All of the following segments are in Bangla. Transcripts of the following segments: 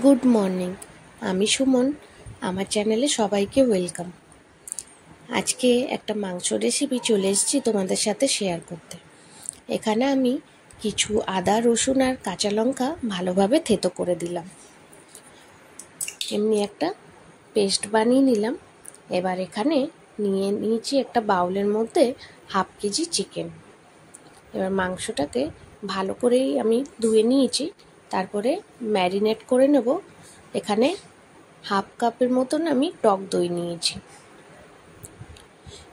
Good morning. আমি সুমন। আমার চ্যানেলে সবাইকে ওয়েলকাম। আজকে একটা মাংস রেসিপি চলে এসেছি তোমাদের সাথে শেয়ার করতে। এখানে আমি কিছু আদা, রসুন আর কাঁচা লঙ্কা ভালোভাবে থেতো করে দিলাম। এমনি একটা পেস্ট বানিয়ে নিলাম। এবার এখানে নিয়েছি একটা বাউলের মধ্যে 1/2 কেজি চিকেন। এবার মাংসটাকে ভালো করেই আমি ধুয়ে নিয়েছি, তারপরে ম্যারিনেট করে নেব। এখানে 1/2 কাপের মতন আমি টক দই নিয়েছি।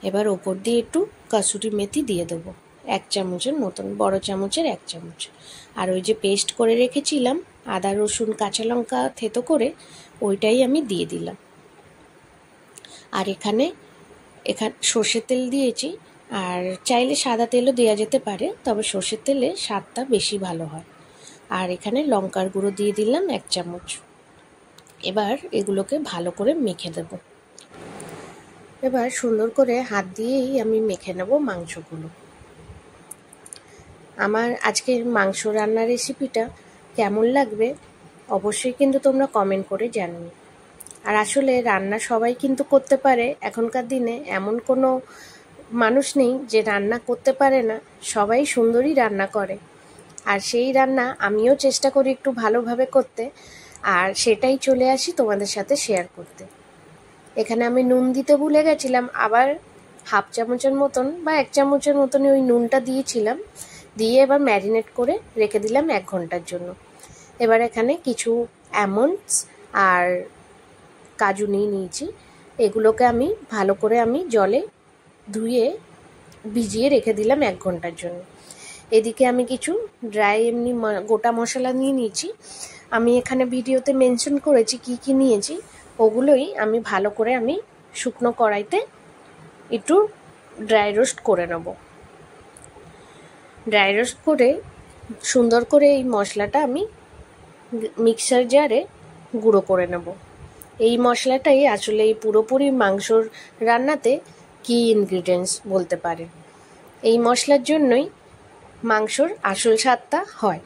এবার ওপর দিয়ে একটু কাসুরি মেথি দিয়ে দেবো, 1 চামচের মতন, বড় চামচের 1 চামচ। আর ওই যে পেস্ট করে রেখেছিলাম আদা, রসুন, কাঁচা লঙ্কা থেতো করে, ওইটাই আমি দিয়ে দিলাম। আর এখানে সর্ষের তেল দিয়েছি, আর চাইলে সাদা তেলও দেওয়া যেতে পারে, তবে সর্ষের তেলে স্বাদটা বেশি ভালো হয়। আর এখানে লঙ্কার গুঁড়ো দিয়ে দিলাম 1 চামচ। এবার এগুলোকে ভালো করে মেখে দেব। এবার সুন্দর করে হাত দিয়েই আমি মেখে নেব মাংসগুলো। আমার আজকের মাংস রান্নার রেসিপিটা কেমন লাগবে অবশ্যই কিন্তু তোমরা কমেন্ট করে জানিও। আর আসলে রান্না সবাই কিন্তু করতে পারে, এখনকার দিনে এমন কোনো মানুষ নেই যে রান্না করতে পারে না, সবাই সুন্দরই রান্না করে। আর সেই রান্না আমিও চেষ্টা করি একটু ভালোভাবে করতে, আর সেটাই চলে আসি তোমাদের সাথে শেয়ার করতে। এখানে আমি নুন দিতে ভুলে গেছিলাম, আবার 1/2 চামচের মতন বা 1 চামচের মতনই ওই নুনটা দিয়েছিলাম। দিয়ে এবার ম্যারিনেট করে রেখে দিলাম 1 ঘন্টার জন্য। এবার এখানে কিছু আমন্ডস আর কাজু নিয়েছি। এগুলোকে আমি ভালো করে জলে ধুয়ে ভিজিয়ে রেখে দিলাম 1 ঘন্টার জন্য। এদিকে আমি কিছু ড্রাই এমনি গোটা মশলা নিয়ে নিয়েছি। আমি এখানে ভিডিওতে মেনশন করেছি কি কি নিয়েছি, ওগুলোই আমি ভালো করে শুকনো কড়াইতে একটু ড্রাই রোস্ট করে নেব। ড্রাই রোস্ট করে সুন্দর করে এই মশলাটা আমি মিক্সার জারে গুঁড়ো করে নেব। এই মশলাটাই আসলে এই পুরোপুরি মাংসর রান্নাতে কি ইনগ্রিডিয়েন্টস বলতে পারে। এই মশলার জন্যই মাংসর আসল স্বাদটা হয়।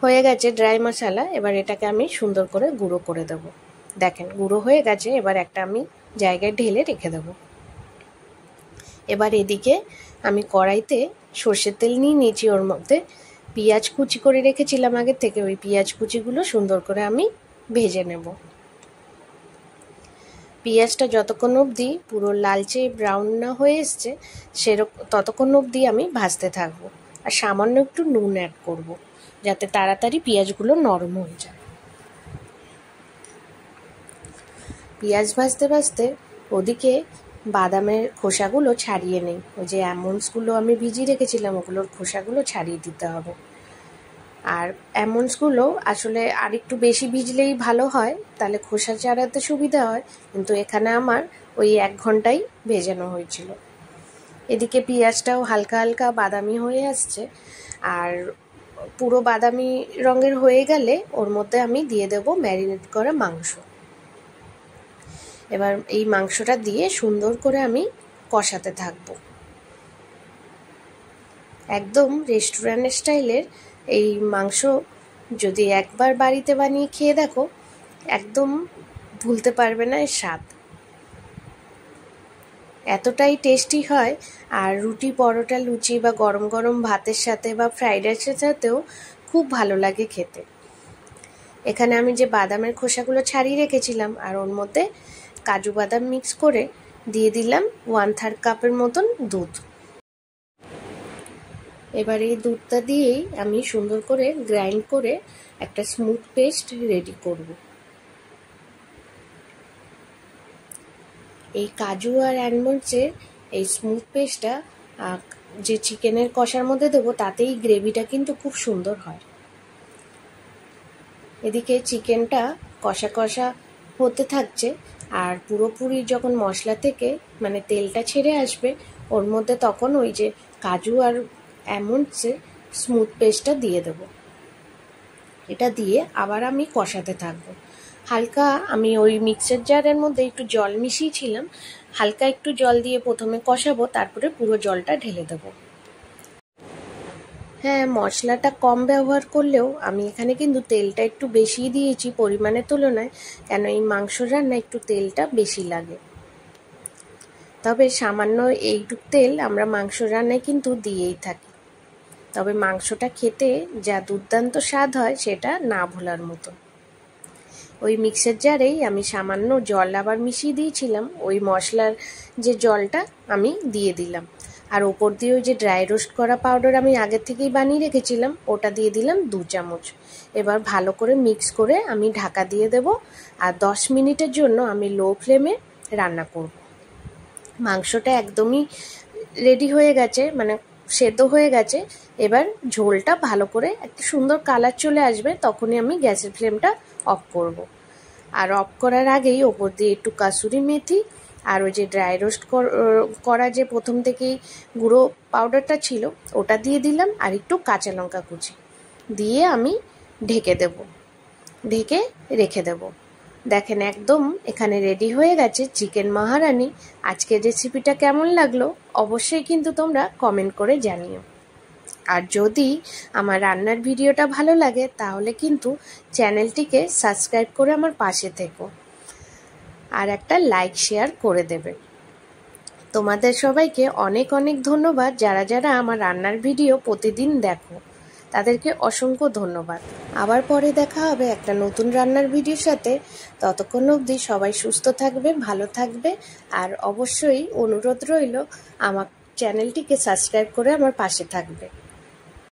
হয়ে গেছে ড্রাই মশলা। এবার এটাকে আমি সুন্দর করে গুঁড়ো করে দেব। দেখেন গুঁড়ো হয়ে গেছে। এবার একটা আমি জায়গায় ঢেলে রেখে দেব। এবার এদিকে আমি কড়াইতে সর্ষের তেল নিয়ে নিয়েছি। ওর মধ্যে পেঁয়াজ কুচি করে রেখেছিলাম আগে থেকে, ওই পেঁয়াজ কুচিগুলো সুন্দর করে আমি ভেজে নেব। পেঁয়াজটা যতক্ষণ অবধি পুরো লালচে ব্রাউন না হয়ে এসছে ততক্ষণ অবধি আমি ভাজতে থাকবো। আর সামান্য একটু নুন অ্যাড করব, যাতে তাড়াতাড়ি পেঁয়াজগুলো নরম হয়ে যায়। পেঁয়াজ ভাজতে ভাজতে ওদিকে বাদামের খোসাগুলো ছাড়িয়ে নেই। ওই যে আমন্ডসগুলো আমি ভিজিয়ে রেখেছিলাম, ওগুলোর খোসাগুলো ছাড়িয়ে দিতে হবে। আর আমন্ডসগুলো আসলে আর একটু বেশি ভিজলেই ভালো হয়, তাহলে খোসা ছাড়াতে সুবিধা হয়। কিন্তু এখানে আমার ওই 1 ঘন্টাই ভেজানো হয়েছিল। এদিকে পেঁয়াজটাও হালকা হালকা বাদামি হয়ে আসছে। আর পুরো বাদামি রঙের হয়ে গেলে ওর মধ্যে আমি দিয়ে দেব ম্যারিনেট করা মাংস। এবার এই মাংসটা দিয়ে সুন্দর করে আমি কষাতে থাকবো। একদম রেস্টুরেন্ট স্টাইলের এই মাংস যদি একবার বাড়িতে বানিয়ে খেয়ে দেখো, একদম ভুলতে পারবে না এর স্বাদ। এতটাই টেস্টি হয়। আর রুটি, পরোটা, লুচি বা গরম গরম ভাতের সাথে বা ফ্রাইড রাইসের সাথেও খুব ভালো লাগে খেতে। এখানে আমি যে বাদামের খোসাগুলো ছাড়িয়ে রেখেছিলাম, আর ওর মধ্যে কাজু বাদাম মিক্স করে দিয়ে দিলাম 1/3 কাপের মতন দুধ। এবার এই দুধটা দিয়েই আমি সুন্দর করে গ্রাইন্ড করে একটা স্মুথ পেস্ট রেডি করব। এই কাজু আর আমন্ডসের এই স্মুথ পেস্টটা যে চিকেনের কষার মধ্যে দেবো, তাতেই গ্রেভিটা কিন্তু খুব সুন্দর হয়। এদিকে চিকেনটা কষা কষা হতে থাকছে, আর পুরোপুরি যখন মশলা থেকে তেলটা ছেড়ে আসবে ওর মধ্যে, তখন ওই যে কাজু আর আমন্ডসের স্মুথ পেস্টটা দিয়ে দেব। এটা দিয়ে আবার আমি কষাতে থাকবো। হালকা আমি ওই মিক্সার জারের মধ্যে একটু জল মিশিয়েছিলাম, হালকা একটু জল দিয়ে প্রথমে কষাবো, তারপরে পুরো জলটা ঢেলে দেবো। হ্যাঁ, মশলাটা কম ব্যবহার করলেও আমি এখানে কিন্তু তেলটা একটু বেশি দিয়েছি পরিমাণের তুলনায়, কেন এই মাংস রান্না একটু তেলটা বেশি লাগে। তবে সামান্য এইটুক তেল আমরা মাংস রান্নায় কিন্তু দিয়েই থাকি। তবে মাংসটা খেতে যা দুর্দান্ত স্বাদ হয় সেটা না ভোলার মতো। ওই মিক্সার জারেই আমি সামান্য জল আবার মিশিয়ে দিয়েছিলাম, ওই মশলার যে জলটা আমি দিয়ে দিলাম। আর ওপর দিয়ে ওই যে ড্রাই রোস্ট করা পাউডার আমি আগের থেকেই বানিয়ে রেখেছিলাম, ওটা দিয়ে দিলাম 2 চামচ। এবার ভালো করে মিক্স করে আমি ঢাকা দিয়ে দেব, আর 10 মিনিটের জন্য আমি লো ফ্লেমে রান্না করব। মাংসটা একদমই রেডি হয়ে গেছে, মানে সেদ্ধ হয়ে গেছে। এবার ঝোলটা ভালো করে একটা সুন্দর কালার চলে আসবে, তখনই আমি গ্যাসের ফ্লেমটা অফ করব। আর অফ করার আগেই ওপর দিয়ে একটু কাসুরি মেথি আর ওই যে ড্রাই রোস্ট করা যে প্রথম থেকেই গুঁড়ো পাউডারটা ছিল ওটা দিয়ে দিলাম, আর একটু কাঁচা লঙ্কা কুচি দিয়ে আমি ঢেকে রেখে দেব। দেখেন একদম এখানে রেডি হয়ে গেছে চিকেন মহারানি। আজকের রেসিপিটা কেমন লাগলো অবশ্যই কিন্তু তোমরা কমেন্ট করে জানিও। আর যদি আমার রান্নার ভিডিওটা ভালো লাগে তাহলে কিন্তু চ্যানেলটিকে সাবস্ক্রাইব করে আমার পাশে থেকো, আর একটা লাইক শেয়ার করে দেবে। তোমাদের সবাইকে অনেক অনেক ধন্যবাদ, যারা যারা আমার রান্নার ভিডিও প্রতিদিন দেখো তাদেরকে অসংখ্য ধন্যবাদ। আবার পরে দেখা হবে একটা নতুন রান্নার ভিডিওর সাথে। ততক্ষণ অবধি সবাই সুস্থ থাকবে, ভালো থাকবে, আর অবশ্যই অনুরোধ রইল আমার চ্যানেলটিকে সাবস্ক্রাইব করে আমার পাশে থাকবে।